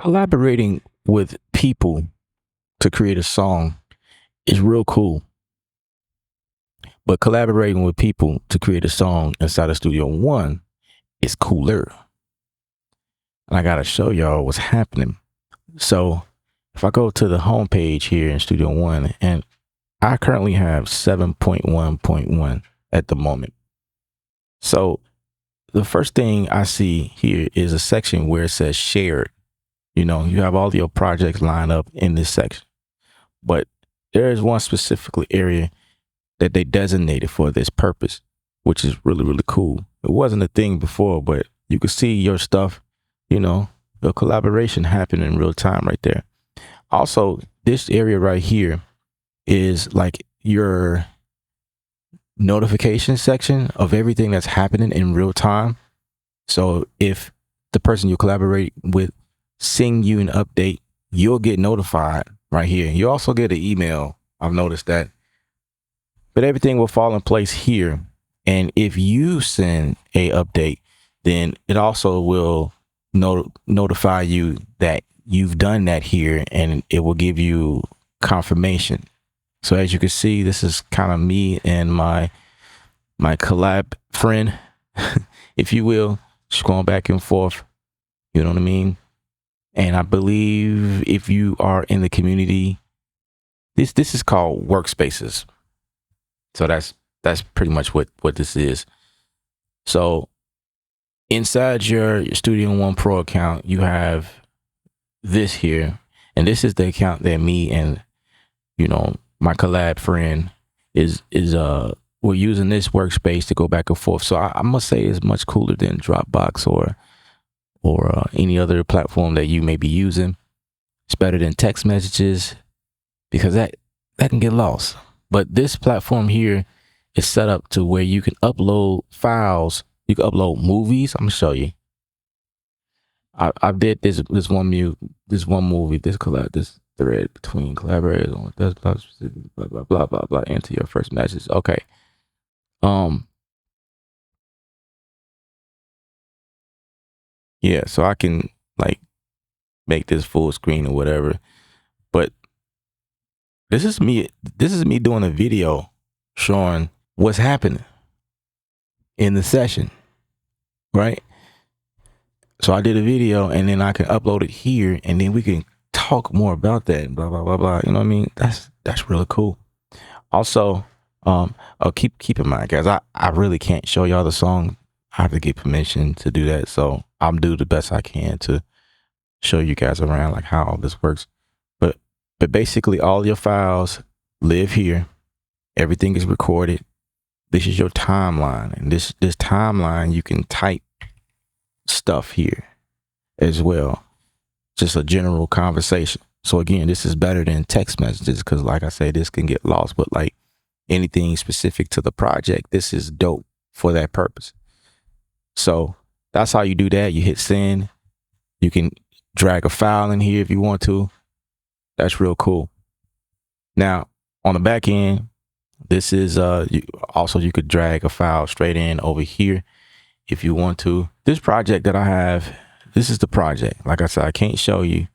Collaborating with people to create a song is real cool. But collaborating with people to create a song inside of Studio One is cooler. And I gotta show y'all what's happening. So if I go to the home page here in Studio One, and I currently have 7.1.1 at the moment. So the first thing I see here is a section where it says shared. You know, you have all your projects lined up in this section. But there is one specific area that they designated for this purpose, which is really, really cool. It wasn't a thing before, but you could see your stuff, you know, the collaboration happen in real time right there. Also, this area right here is like your notification section of everything that's happening in real time. So if the person you collaborate with send you an update, you'll get notified right here. You also get an email. I've noticed that. But everything will fall in place here. And if you send a update, then it also will notify you that you've done that here, and it will give you confirmation. So as you can see, this is kind of me and my collab friend, if you will, just going back and forth. You know what I mean? And I believe if you are in the community, this is called workspaces. So that's pretty much what this is. So inside your Studio One Pro account, you have this here, and this is the account that me and, you know, my collab friend is we're using this workspace to go back and forth. So I must say it's much cooler than Dropbox or any other platform that you may be using. It's better than text messages because that can get lost. But this platform here is set up to where you can upload files. You can upload movies. I'm gonna show you. I did this one movie, this thread between collaborators on this blah blah blah blah blah into your first message. Okay. Yeah, so I can like make this full screen or whatever. But this is me doing a video showing what's happening in the session, right? So I did a video, and then I can upload it here, and then we can talk more about that, blah blah blah blah. You know what I mean? That's really cool. Also, keep in mind, guys, I really can't show y'all the song. I have to get permission to do that, so I'm do the best I can to show you guys around like how all this works. But basically, all your files live here. Everything is recorded. This is your timeline, and this timeline you can type stuff here as well. Just a general conversation. So again, this is better than text messages because, like I say, this can get lost. But like anything specific to the project, this is dope for that purpose. So that's how you do that. You hit send. You can drag a file in here if you want to. That's real cool. Now on the back end, this is you could drag a file straight in over here if you want to. This project that I have, this is the project. Like I said, I can't show you,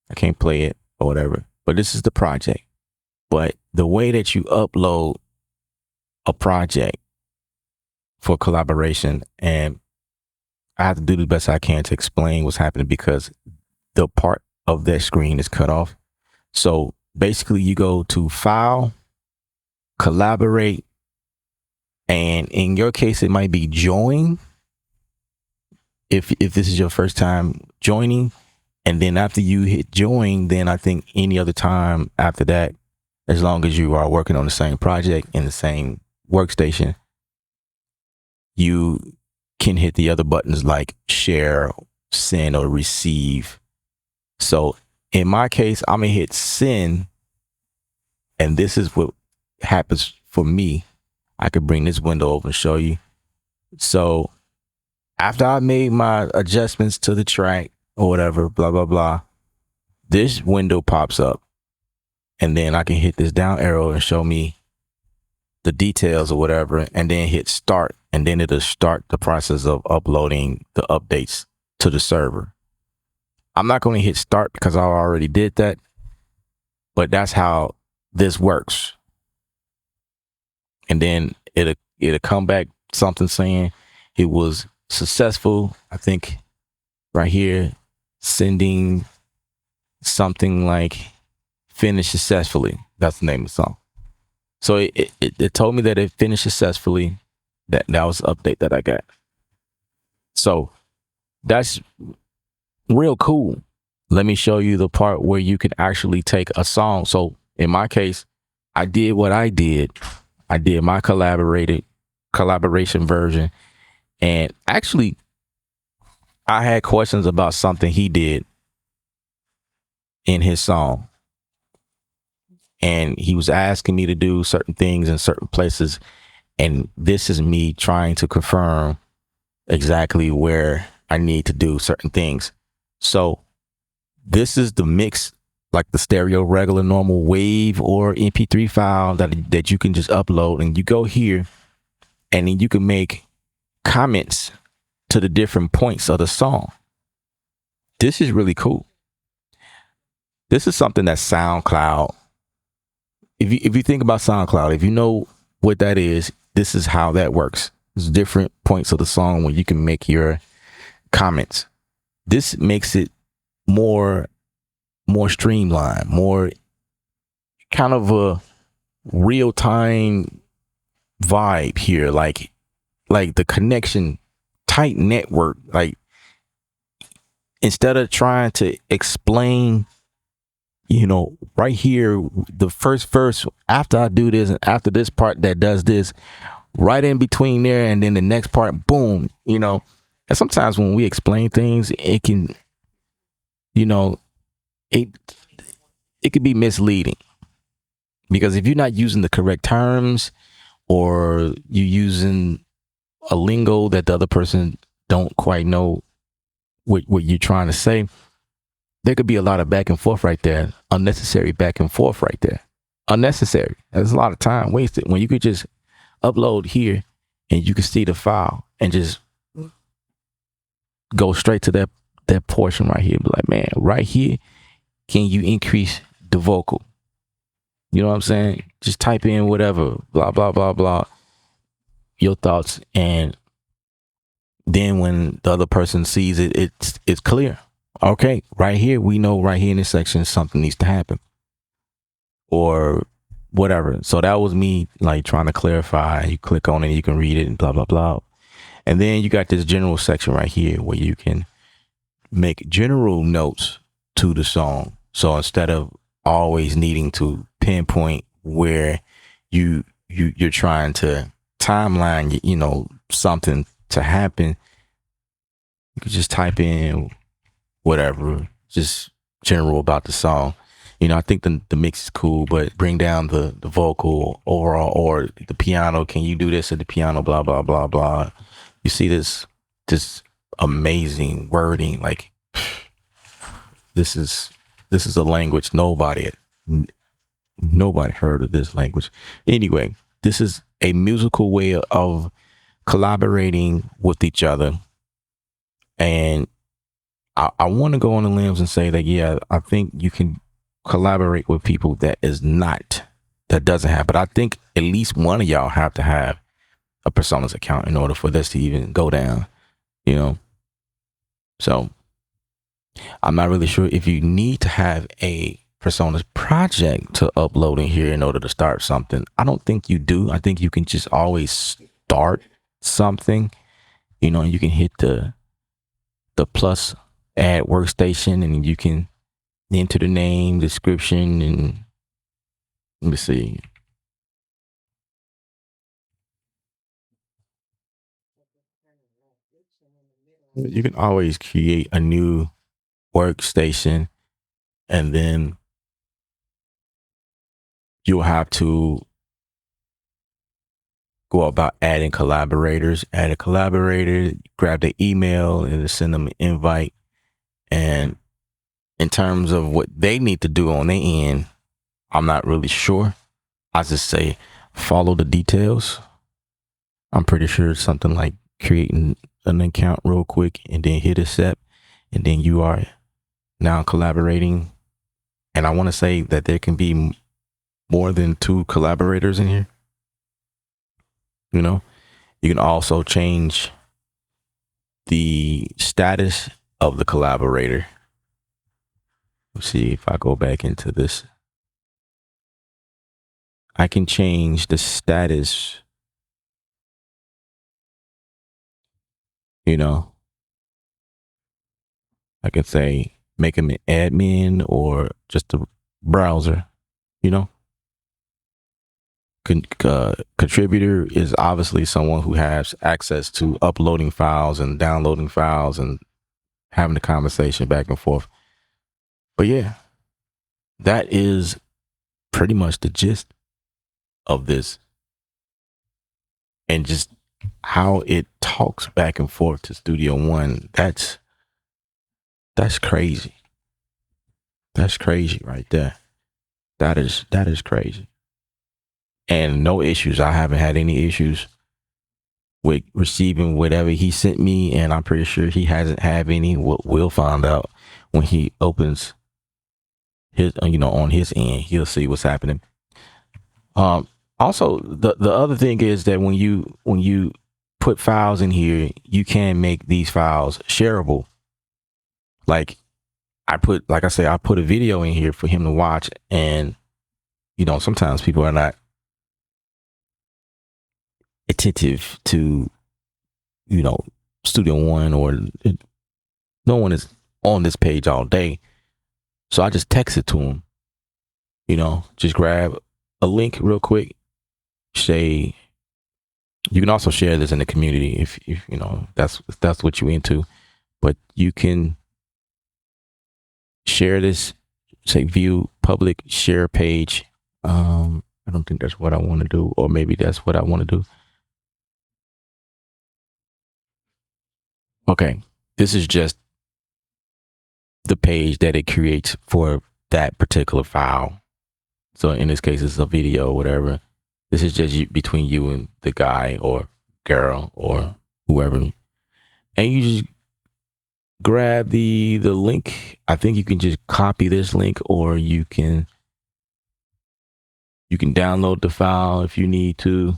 I can't play it or whatever, but this is the project. But the way that you upload a project for collaboration, and I have to do the best I can to explain what's happening because the part of that screen is cut off. So basically you go to file, collaborate, and in your case, it might be join. If this is your first time joining, and then after you hit join, then I think any other time after that, as long as you are working on the same project in the same workstation, you can hit the other buttons like share, send, or receive. So in my case, I'm gonna hit send, and this is what happens for me. I could bring this window over and show you. So after I made my adjustments to the track or whatever, blah, blah, blah, this window pops up, and then I can hit this down arrow and show me the details or whatever, and then hit start, and then it'll start the process of uploading the updates to the server. I'm not going to hit start because I already did that, but that's how this works. And then it'll come back something saying it was successful. I think right here, sending something like finish successfully. That's the name of the song. So it told me that it finished successfully. That was the update that I got. So that's real cool. Let me show you the part where you can actually take a song. So in my case, I did what I did. I did my collaboration version. And actually, I had questions about something he did in his song. And he was asking me to do certain things in certain places. And this is me trying to confirm exactly where I need to do certain things. So this is the mix, like the stereo, regular, normal wave or MP3 file that you can just upload, and you go here and then you can make comments to the different points of the song. This is really cool. This is something that SoundCloud, if you think about SoundCloud, if you know what that is, this is how that works. There's different points of the song where you can make your comments. This makes it more streamlined, more kind of a real time vibe here, like the connection, tight network. Like instead of trying to explain, right here, the first verse, after I do this and after this part that does this, right in between there, and then the next part, boom, and sometimes when we explain things, it can, it could be misleading, because if you're not using the correct terms, or you using a lingo that the other person don't quite know what you're trying to say, there could be a lot of back and forth right there, unnecessary back and forth right there, unnecessary. There's a lot of time wasted when you could just upload here and you can see the file and just go straight to that portion right here. Be like, man, right here, can you increase the vocal? You know what I'm saying? Just type in whatever, blah, blah, blah, blah, your thoughts. And then when the other person sees it, it's clear. Okay, right here, we know right here in this section, something needs to happen or whatever. So that was me like trying to clarify. You click on it, you can read it and blah, blah, blah. And then you got this general section right here where you can make general notes to the song. So instead of always needing to pinpoint where you're trying to timeline, something to happen, you could just type in whatever, just general about the song. I think the mix is cool, but bring down the vocal overall, or the piano. Can you do this at the piano? Blah, blah, blah, blah. You see this amazing wording. Like this is a language nobody heard of this language. Anyway, this is a musical way of collaborating with each other. And I want to go on the limbs and say that, yeah, I think you can collaborate with people that doesn't have, but I think at least one of y'all have to have a personas account in order for this to even go down, So I'm not really sure if you need to have a personas project to upload in here in order to start something. I don't think you do. I think you can just always start something, and you can hit the plus add workstation, and you can enter the name, description, and let me see. You can always create a new workstation, and then you'll have to go about adding collaborators. Add a collaborator, grab the email, and send them an invite. And in terms of what they need to do on their end, I'm not really sure. I just say follow the details. I'm pretty sure it's something like creating an account real quick and then hit accept, and then you are now collaborating. And I want to say that there can be more than 2 collaborators in here. You know, you can also change the status of the collaborator. Let's see if I go back into this. I can change the status, you know. I can say make him an admin or just a browser, you know. Contributor is obviously someone who has access to uploading files and downloading files and having the conversation back and forth. But yeah, that is pretty much the gist of this, and just how it talks back and forth to Studio One. That's crazy. That's crazy right there. That is crazy. And no issues. I haven't had any issues with receiving whatever he sent me, and I'm pretty sure he hasn't had any. We'll find out when he opens his, on his end. He'll see what's happening. Also, the other thing is that when you put files in here, you can make these files shareable. Like I put a video in here for him to watch, and sometimes people are not attentive to Studio One, or no one is on this page all day. So I just text it to him, just grab a link real quick. Say, you can also share this in the community if that's what you're into, but you can share this, say view public share page. I don't think that's what I want to do, or maybe that's what I want to do. Okay, this is just the page that it creates for that particular file. So in this case, it's a video or whatever. This is just between you and the guy or girl or whoever. And you just grab the link. I think you can just copy this link, or you can download the file if you need to.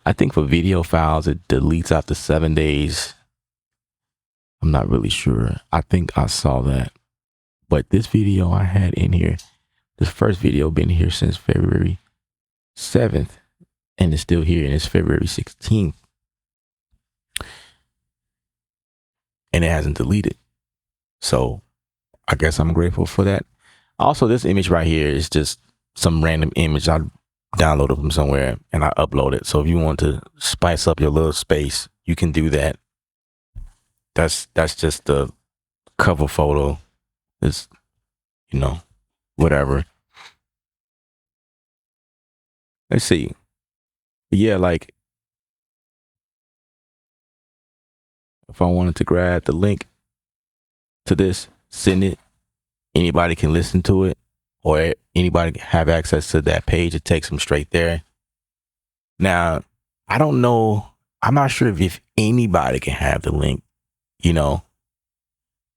I think for video files, it deletes after 7 days. I'm not really sure. I think I saw that. But this video I had in here, this first video been here since February 7th, and it's still here, and it's February 16th. And it hasn't deleted. So I guess I'm grateful for that. Also, this image right here is just some random image I downloaded from somewhere and I upload it. So if you want to spice up your little space, you can do that. That's just the cover photo. It's, whatever. Let's see. Yeah, like if I wanted to grab the link to this, send it, anybody can listen to it, or anybody can have access to that page. It takes them straight there. Now, I don't know. I'm not sure if anybody can have the link,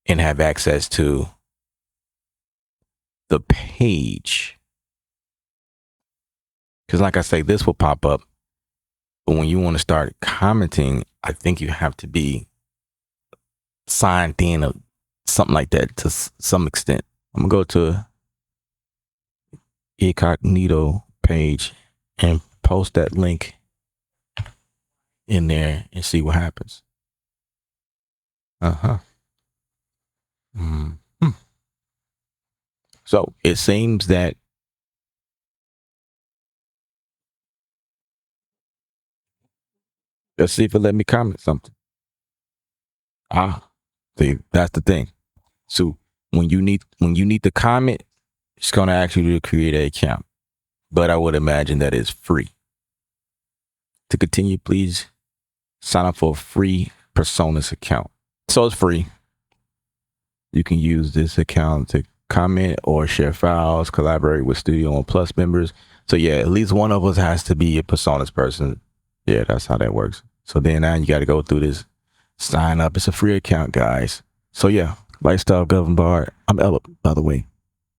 and have access to the page. Because like I say, this will pop up. But when you want to start commenting, I think you have to be signed in or something like that to some extent. I'm going to go to incognito page and post that link in there and see what happens. So it seems that let's see if it let me comment something. See, that's the thing. So when you need to comment, it's gonna ask you to create an account. But I would imagine that it's free. To continue, please sign up for a free Personas account. So it's free. You can use this account to comment or share files, collaborate with Studio One Plus members. So yeah, at least one of us has to be a Personas person. Yeah, that's how that works. So then now you got to go through this sign up. It's a free account, guys. So yeah, Lifestyle governed by art. I'm Ella, by the way.